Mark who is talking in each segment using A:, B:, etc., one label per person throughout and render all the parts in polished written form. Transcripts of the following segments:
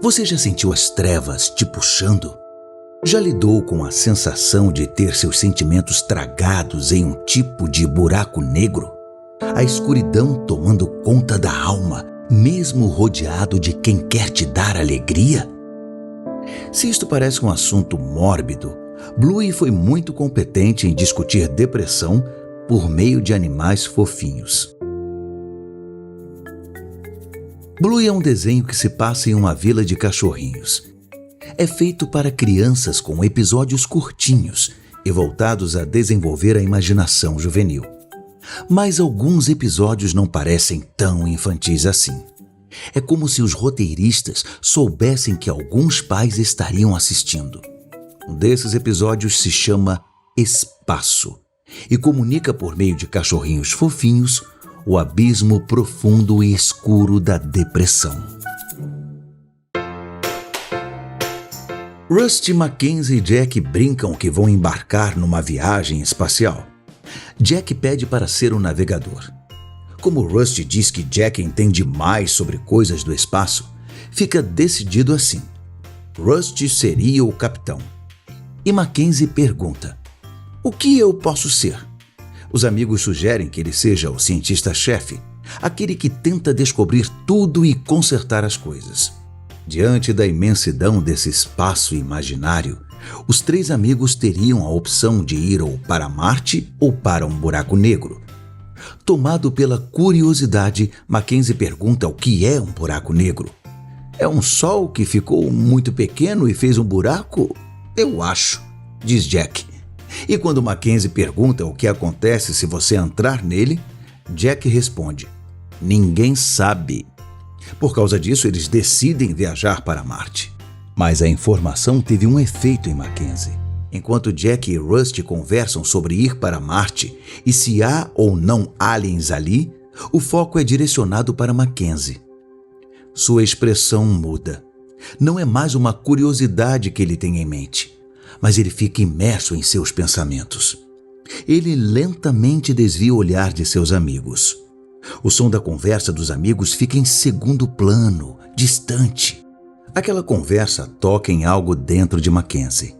A: Você já sentiu as trevas te puxando? Já lidou com a sensação de ter seus sentimentos tragados em um tipo de buraco negro? A escuridão tomando conta da alma, mesmo rodeado de quem quer te dar alegria? Se isto parece um assunto mórbido, Bluey foi muito competente em discutir depressão por meio de animais fofinhos. Bluey é um desenho que se passa em uma vila de cachorrinhos. É feito para crianças com episódios curtinhos e voltados a desenvolver a imaginação juvenil. Mas alguns episódios não parecem tão infantis assim. É como se os roteiristas soubessem que alguns pais estariam assistindo. Um desses episódios se chama Espaço e comunica por meio de cachorrinhos fofinhos o abismo profundo e escuro da depressão. Rusty, Mackenzie e Jack brincam que vão embarcar numa viagem espacial. Jack pede para ser o navegador. Como Rusty diz que Jack entende mais sobre coisas do espaço, fica decidido assim. Rusty seria o capitão. E Mackenzie pergunta: o que eu posso ser? Os amigos sugerem que ele seja o cientista-chefe, aquele que tenta descobrir tudo e consertar as coisas. Diante da imensidão desse espaço imaginário, os três amigos teriam a opção de ir ou para Marte ou para um buraco negro. Tomado pela curiosidade, Mackenzie pergunta o que é um buraco negro. É um sol que ficou muito pequeno e fez um buraco? Eu acho, diz Jack. E quando Mackenzie pergunta o que acontece se você entrar nele, Jack responde: ninguém sabe. Por causa disso, eles decidem viajar para Marte. Mas a informação teve um efeito em Mackenzie. Enquanto Jack e Rusty conversam sobre ir para Marte e se há ou não aliens ali, o foco é direcionado para Mackenzie. Sua expressão muda. Não é mais uma curiosidade que ele tem em mente, mas ele fica imerso em seus pensamentos. Ele lentamente desvia o olhar de seus amigos. O som da conversa dos amigos fica em segundo plano, distante. Aquela conversa toca em algo dentro de Mackenzie.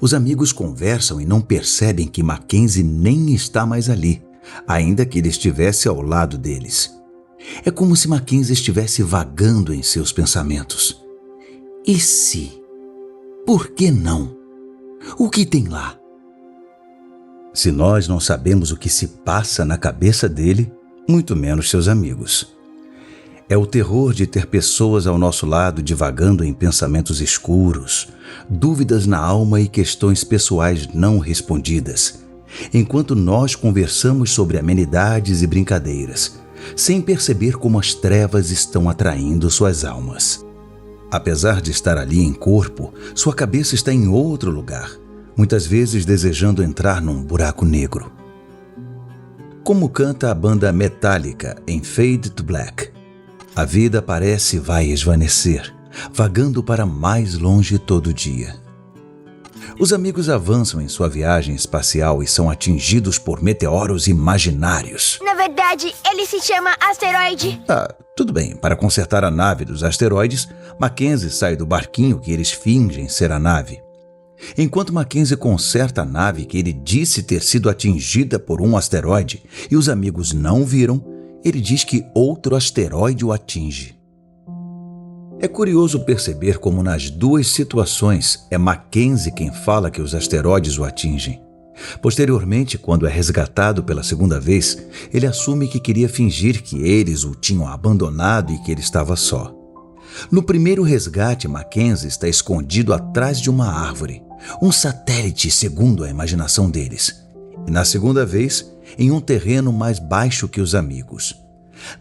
A: Os amigos conversam e não percebem que Mackenzie nem está mais ali, ainda que ele estivesse ao lado deles. É como se Mackenzie estivesse vagando em seus pensamentos. E se? Por que não? O que tem lá? Se nós não sabemos o que se passa na cabeça dele, muito menos seus amigos. É o terror de ter pessoas ao nosso lado divagando em pensamentos escuros, dúvidas na alma e questões pessoais não respondidas, enquanto nós conversamos sobre amenidades e brincadeiras, sem perceber como as trevas estão atraindo suas almas. Apesar de estar ali em corpo, sua cabeça está em outro lugar, muitas vezes desejando entrar num buraco negro. Como canta a banda Metallica em Fade to Black, a vida parece vai esvanecer, vagando para mais longe todo dia. Os amigos avançam em sua viagem espacial e são atingidos por meteoros imaginários.
B: Na verdade, ele se chama asteroide.
A: Tudo bem. Para consertar a nave dos asteroides, Mackenzie sai do barquinho que eles fingem ser a nave. Enquanto Mackenzie conserta a nave que ele disse ter sido atingida por um asteroide e os amigos não viram, ele diz que outro asteroide o atinge. É curioso perceber como nas duas situações é Mackenzie quem fala que os asteroides o atingem. Posteriormente, quando é resgatado pela segunda vez, ele assume que queria fingir que eles o tinham abandonado e que ele estava só. No primeiro resgate, Mackenzie está escondido atrás de uma árvore, um satélite segundo a imaginação deles. E na segunda vez, em um terreno mais baixo que os amigos.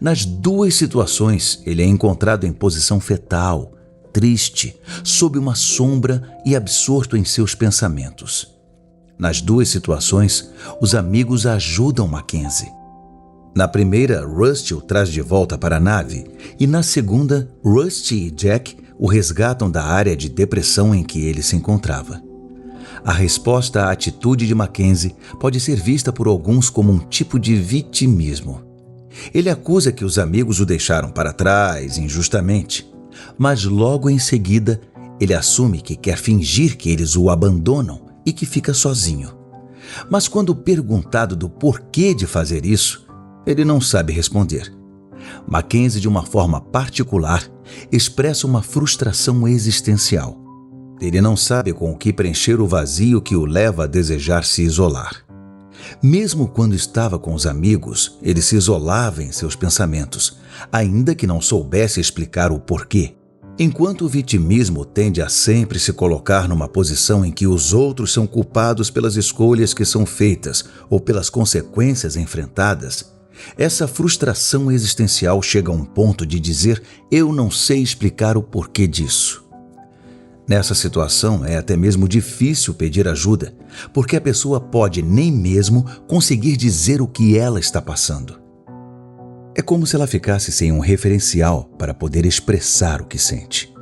A: Nas duas situações, ele é encontrado em posição fetal, triste, sob uma sombra e absorto em seus pensamentos. Nas duas situações, os amigos ajudam Mackenzie. Na primeira, Rusty o traz de volta para a nave, e na segunda, Rusty e Jack o resgatam da área de depressão em que ele se encontrava. A resposta à atitude de Mackenzie pode ser vista por alguns como um tipo de vitimismo. Ele acusa que os amigos o deixaram para trás injustamente, Mas logo em seguida, ele assume que quer fingir que eles o abandonam e que fica sozinho. Mas quando perguntado do porquê de fazer isso, ele não sabe responder. Mackenzie, de uma forma particular, expressa uma frustração existencial. Ele não sabe com o que preencher o vazio que o leva a desejar se isolar. Mesmo quando estava com os amigos, ele se isolava em seus pensamentos, ainda que não soubesse explicar o porquê. Enquanto o vitimismo tende a sempre se colocar numa posição em que os outros são culpados pelas escolhas que são feitas ou pelas consequências enfrentadas, essa frustração existencial chega a um ponto de dizer: eu não sei explicar o porquê disso. Nessa situação é até mesmo difícil pedir ajuda, porque a pessoa pode nem mesmo conseguir dizer o que ela está passando. É como se ela ficasse sem um referencial para poder expressar o que sente.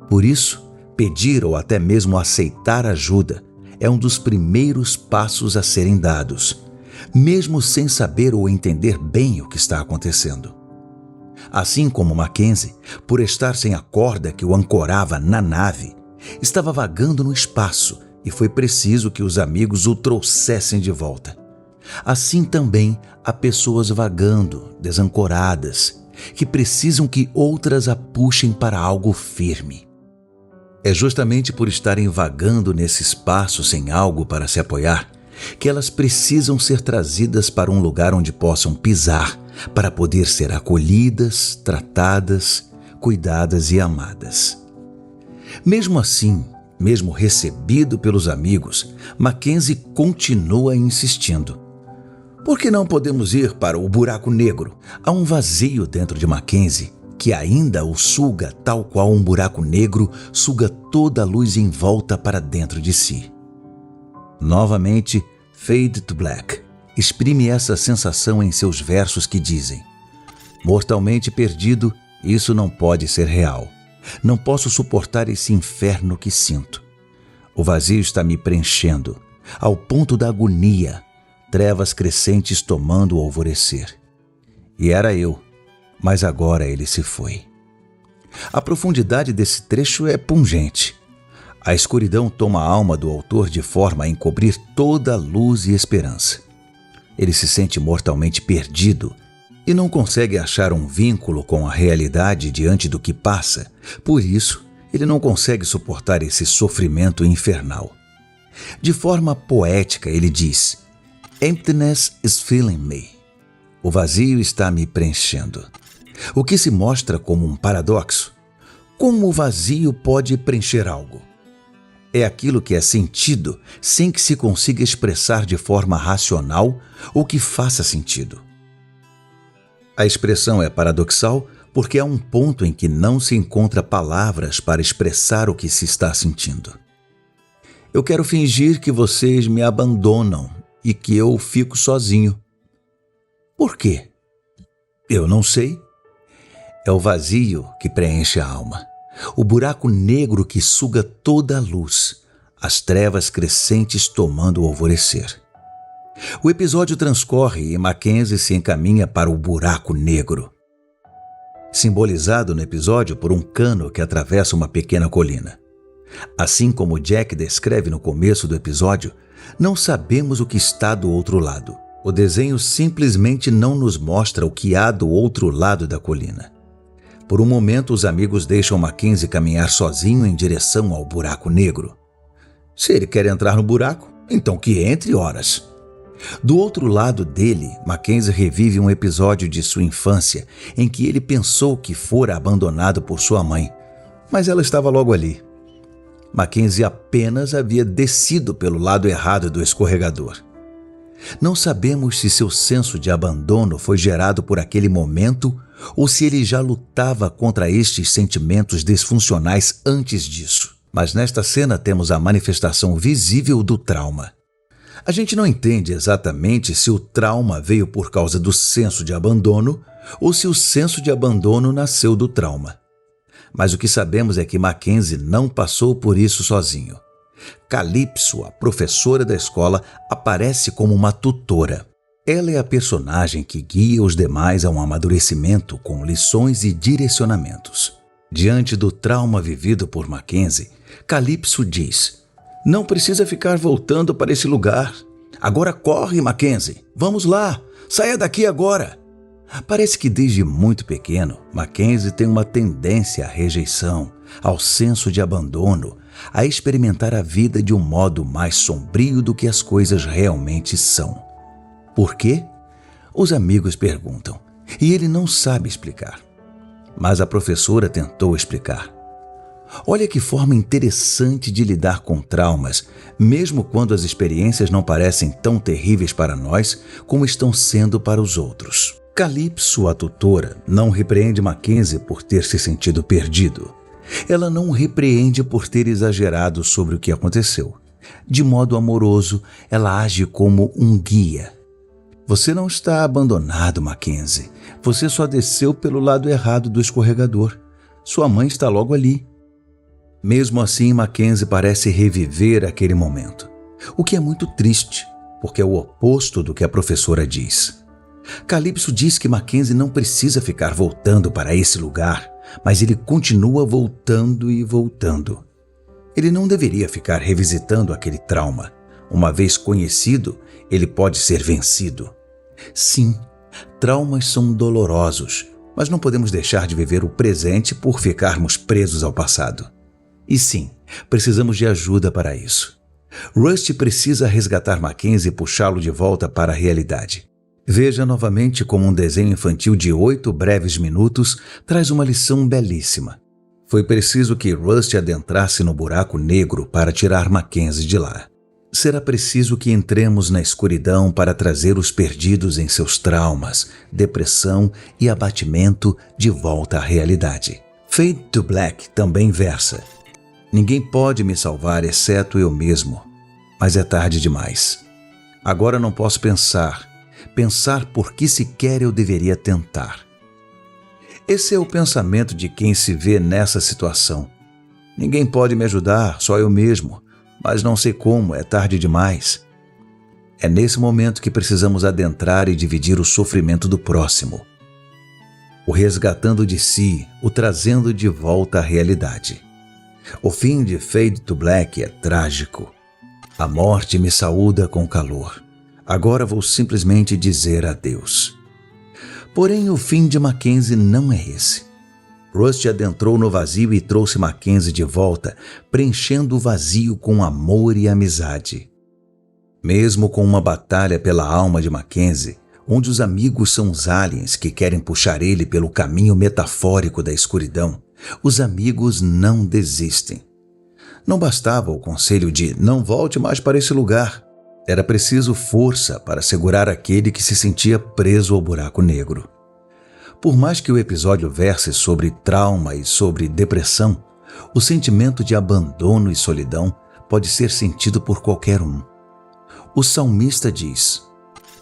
A: Por isso, pedir ou até mesmo aceitar ajuda é um dos primeiros passos a serem dados, mesmo sem saber ou entender bem o que está acontecendo. Assim como Mackenzie, por estar sem a corda que o ancorava na nave, estava vagando no espaço e foi preciso que os amigos o trouxessem de volta. Assim também há pessoas vagando, desancoradas, que precisam que outras a puxem para algo firme. É justamente por estarem vagando nesse espaço sem algo para se apoiar que elas precisam ser trazidas para um lugar onde possam pisar, para poder ser acolhidas, tratadas, cuidadas e amadas. Mesmo assim, mesmo recebido pelos amigos, Mackenzie continua insistindo. Por que não podemos ir para o buraco negro? Há um vazio dentro de Mackenzie que ainda o suga, tal qual um buraco negro suga toda a luz em volta para dentro de si. Novamente, Fade to Black exprime essa sensação em seus versos que dizem: mortalmente perdido, isso não pode ser real. Não posso suportar esse inferno que sinto. O vazio está me preenchendo, ao ponto da agonia, trevas crescentes tomando o alvorecer. E era eu, mas agora ele se foi. A profundidade desse trecho é pungente. A escuridão toma a alma do autor de forma a encobrir toda a luz e esperança. Ele se sente mortalmente perdido e não consegue achar um vínculo com a realidade diante do que passa. Por isso, ele não consegue suportar esse sofrimento infernal. De forma poética, ele diz: Emptiness is filling me. O vazio está me preenchendo. O que se mostra como um paradoxo. Como o vazio pode preencher algo? É aquilo que é sentido sem que se consiga expressar de forma racional ou que faça sentido. A expressão é paradoxal porque há um ponto em que não se encontra palavras para expressar o que se está sentindo. Eu quero fingir que vocês me abandonam e que eu fico sozinho. Por quê? Eu não sei. É o vazio que preenche a alma, o buraco negro que suga toda a luz, as trevas crescentes tomando o alvorecer. O episódio transcorre e Mackenzie se encaminha para o buraco negro, simbolizado no episódio por um cano que atravessa uma pequena colina. Assim como Jack descreve no começo do episódio, não sabemos o que está do outro lado. O desenho simplesmente não nos mostra o que há do outro lado da colina. Por um momento, os amigos deixam Mackenzie caminhar sozinho em direção ao buraco negro. Se ele quer entrar no buraco, então que entre, horas. Do outro lado dele, Mackenzie revive um episódio de sua infância em que ele pensou que fora abandonado por sua mãe, mas ela estava logo ali. Mackenzie apenas havia descido pelo lado errado do escorregador. Não sabemos se seu senso de abandono foi gerado por aquele momento ou se ele já lutava contra estes sentimentos disfuncionais antes disso. Mas nesta cena temos a manifestação visível do trauma. A gente não entende exatamente se o trauma veio por causa do senso de abandono ou se o senso de abandono nasceu do trauma. Mas o que sabemos é que Mackenzie não passou por isso sozinho. Calypso, a professora da escola, aparece como uma tutora. Ela é a personagem que guia os demais a um amadurecimento com lições e direcionamentos. Diante do trauma vivido por Mackenzie, Calypso diz: "Não precisa ficar voltando para esse lugar. Agora corre, Mackenzie. Vamos lá. Saia daqui agora." Parece que desde muito pequeno, Mackenzie tem uma tendência à rejeição, ao senso de abandono, a experimentar a vida de um modo mais sombrio do que as coisas realmente são. Por quê? Os amigos perguntam, e ele não sabe explicar. Mas a professora tentou explicar. Olha que forma interessante de lidar com traumas, mesmo quando as experiências não parecem tão terríveis para nós como estão sendo para os outros. Calypso, a tutora, não repreende Mackenzie por ter se sentido perdido. Ela não o repreende por ter exagerado sobre o que aconteceu. De modo amoroso, ela age como um guia. Você não está abandonado, Mackenzie. Você só desceu pelo lado errado do escorregador. Sua mãe está logo ali. Mesmo assim, Mackenzie parece reviver aquele momento, o que é muito triste, porque é o oposto do que a professora diz. Calypso diz que Mackenzie não precisa ficar voltando para esse lugar, mas ele continua voltando e voltando. Ele não deveria ficar revisitando aquele trauma. Uma vez conhecido, ele pode ser vencido. Sim, traumas são dolorosos, mas não podemos deixar de viver o presente por ficarmos presos ao passado. E sim, precisamos de ajuda para isso. Rusty precisa resgatar Mackenzie e puxá-lo de volta para a realidade. Veja novamente como um desenho infantil de 8 breves minutos traz uma lição belíssima. Foi preciso que Rusty adentrasse no buraco negro para tirar Mackenzie de lá. Será preciso que entremos na escuridão para trazer os perdidos em seus traumas, depressão e abatimento de volta à realidade. Fade to Black também versa: "Ninguém pode me salvar exceto eu mesmo, mas é tarde demais. Agora não posso pensar por que sequer eu deveria tentar." Esse é o pensamento de quem se vê nessa situação. Ninguém pode me ajudar, só eu mesmo, mas não sei como, é tarde demais. É nesse momento que precisamos adentrar e dividir o sofrimento do próximo. O resgatando de si, o trazendo de volta à realidade. O fim de Fade to Black é trágico. A morte me saúda com calor. Agora vou simplesmente dizer adeus. Porém, o fim de Mackenzie não é esse. Rusty adentrou no vazio e trouxe Mackenzie de volta, preenchendo o vazio com amor e amizade. Mesmo com uma batalha pela alma de Mackenzie, onde os amigos são os aliens que querem puxar ele pelo caminho metafórico da escuridão, os amigos não desistem. Não bastava o conselho de "não volte mais para esse lugar". Era preciso força para segurar aquele que se sentia preso ao buraco negro. Por mais que o episódio verse sobre trauma e sobre depressão, o sentimento de abandono e solidão pode ser sentido por qualquer um. O salmista diz: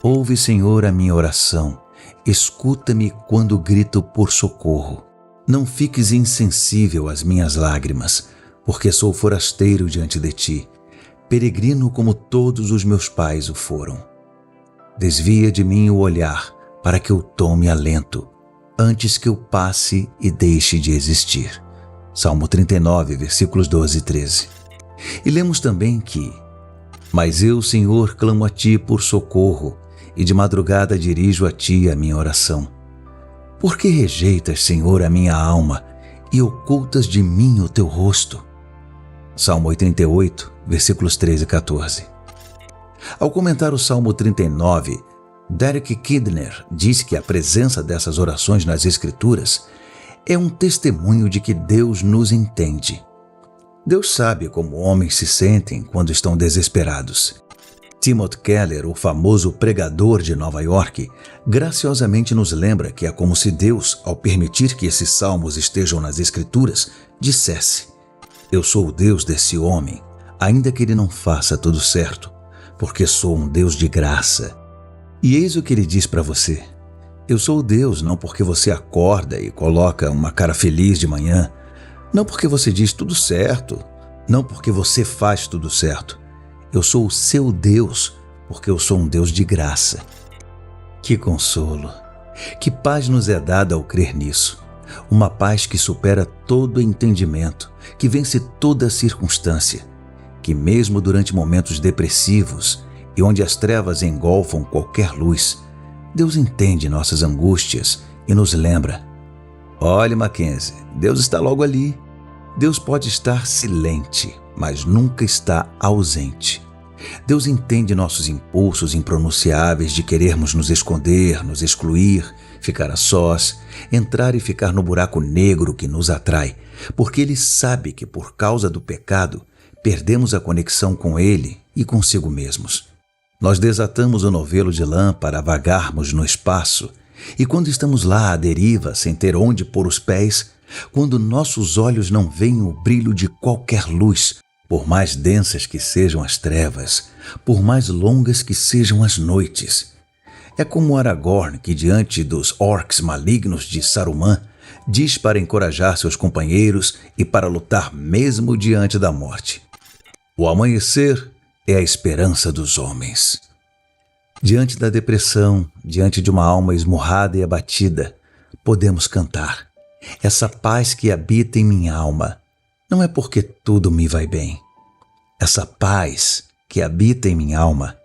A: "Ouve, Senhor, a minha oração, escuta-me quando grito por socorro. Não fiques insensível às minhas lágrimas, porque sou forasteiro diante de ti, peregrino como todos os meus pais o foram. Desvia de mim o olhar para que eu tome alento, antes que eu passe e deixe de existir." Salmo 39, versículos 12 e 13. E lemos também que: "Mas eu, Senhor, clamo a ti por socorro, e de madrugada dirijo a ti a minha oração. Por que rejeitas, Senhor, a minha alma, e ocultas de mim o teu rosto?" Salmo 88, versículos 13 e 14. Ao comentar o Salmo 39, Derek Kidner diz que a presença dessas orações nas Escrituras é um testemunho de que Deus nos entende. Deus sabe como homens se sentem quando estão desesperados. Timothy Keller, o famoso pregador de Nova York, graciosamente nos lembra que é como se Deus, ao permitir que esses salmos estejam nas Escrituras, dissesse: "Eu sou o Deus desse homem, ainda que ele não faça tudo certo, porque sou um Deus de graça." E eis o que ele diz para você: "Eu sou o Deus não porque você acorda e coloca uma cara feliz de manhã, não porque você diz tudo certo, não porque você faz tudo certo. Eu sou o seu Deus porque eu sou um Deus de graça." Que consolo, que paz nos é dada ao crer nisso. Uma paz que supera todo entendimento, que vence toda circunstância, que mesmo durante momentos depressivos e onde as trevas engolfam qualquer luz, Deus entende nossas angústias e nos lembra: olhe, Mackenzie, Deus está logo ali. Deus pode estar silente, mas nunca está ausente. Deus entende nossos impulsos impronunciáveis de querermos nos esconder, nos excluir, ficar a sós, entrar e ficar no buraco negro que nos atrai, porque Ele sabe que por causa do pecado perdemos a conexão com Ele e consigo mesmos. Nós desatamos o novelo de lã para vagarmos no espaço, e quando estamos lá à deriva, sem ter onde pôr os pés, quando nossos olhos não veem o brilho de qualquer luz, por mais densas que sejam as trevas, por mais longas que sejam as noites. É como Aragorn, que diante dos orcs malignos de Saruman, diz para encorajar seus companheiros e para lutar mesmo diante da morte: o amanhecer é a esperança dos homens. Diante da depressão, diante de uma alma esmurrada e abatida, podemos cantar: essa paz que habita em minha alma, não é porque tudo me vai bem. Essa paz que habita em minha alma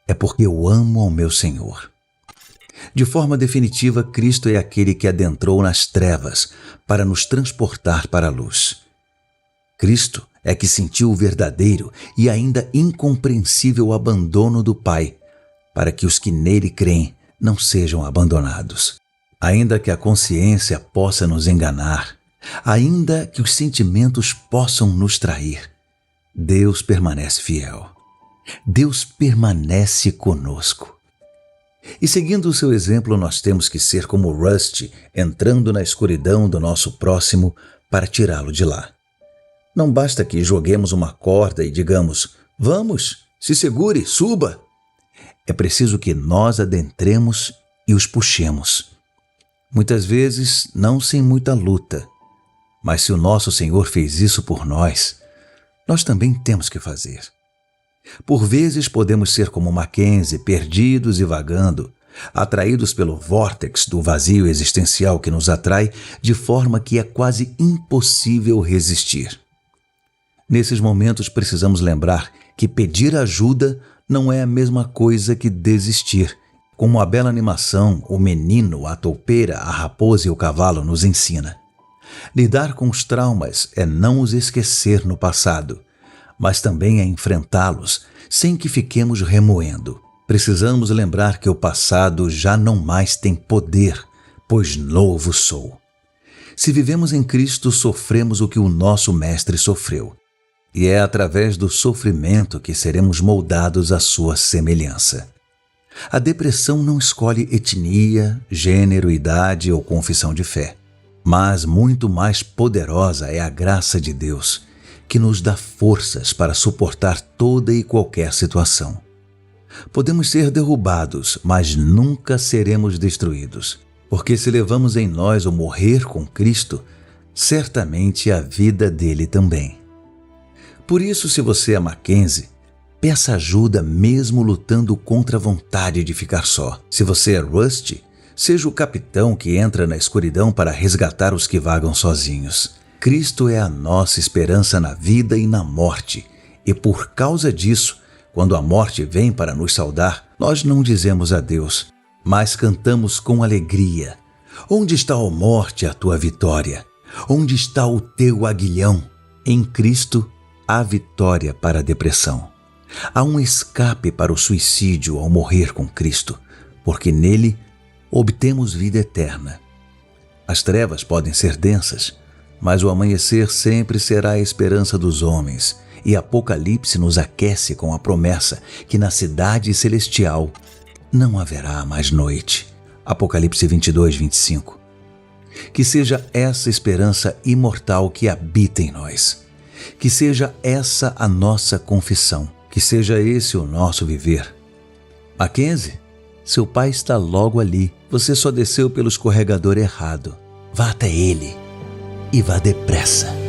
A: é porque eu amo ao meu Senhor. De forma definitiva, Cristo é aquele que adentrou nas trevas para nos transportar para a luz. Cristo é que sentiu o verdadeiro e ainda incompreensível abandono do Pai, para que os que nele creem não sejam abandonados. Ainda que a consciência possa nos enganar, ainda que os sentimentos possam nos trair, Deus permanece fiel. Deus permanece conosco. E seguindo o seu exemplo, nós temos que ser como Rusty, entrando na escuridão do nosso próximo para tirá-lo de lá. Não basta que joguemos uma corda e digamos: vamos, se segure, suba. É preciso que nós adentremos e os puxemos. Muitas vezes, não sem muita luta, mas se o nosso Senhor fez isso por nós, nós também temos que fazer. Por vezes podemos ser como Mackenzie, perdidos e vagando, atraídos pelo vórtex do vazio existencial que nos atrai de forma que é quase impossível resistir. Nesses momentos precisamos lembrar que pedir ajuda não é a mesma coisa que desistir. Como a bela animação O Menino, a Toupeira, a Raposa e o Cavalo nos ensina. Lidar com os traumas é não os esquecer no passado, mas também é enfrentá-los sem que fiquemos remoendo. Precisamos lembrar que o passado já não mais tem poder, pois novo sou. Se vivemos em Cristo, sofremos o que o nosso Mestre sofreu. E é através do sofrimento que seremos moldados à sua semelhança. A depressão não escolhe etnia, gênero, idade ou confissão de fé. Mas muito mais poderosa é a graça de Deus, que nos dá forças para suportar toda e qualquer situação. Podemos ser derrubados, mas nunca seremos destruídos, porque se levamos em nós o morrer com Cristo, certamente a vida dele também. Por isso, se você é Mackenzie, peça ajuda mesmo lutando contra a vontade de ficar só. Se você é Rusty, seja o capitão que entra na escuridão para resgatar os que vagam sozinhos. Cristo é a nossa esperança na vida e na morte, e por causa disso, quando a morte vem para nos saudar, nós não dizemos adeus, mas cantamos com alegria: onde está, ó morte, a tua vitória? Onde está o teu aguilhão? Em Cristo, há vitória para a depressão. Há um escape para o suicídio ao morrer com Cristo, porque nele obtemos vida eterna. As trevas podem ser densas, mas o amanhecer sempre será a esperança dos homens, e Apocalipse nos aquece com a promessa que na cidade celestial não haverá mais noite. Apocalipse 22, 25. Que seja essa esperança imortal que habita em nós. Que seja essa a nossa confissão. Que seja esse o nosso viver. Mackenzie, seu pai está logo ali. Você só desceu pelo escorregador errado. Vá até ele e vá depressa.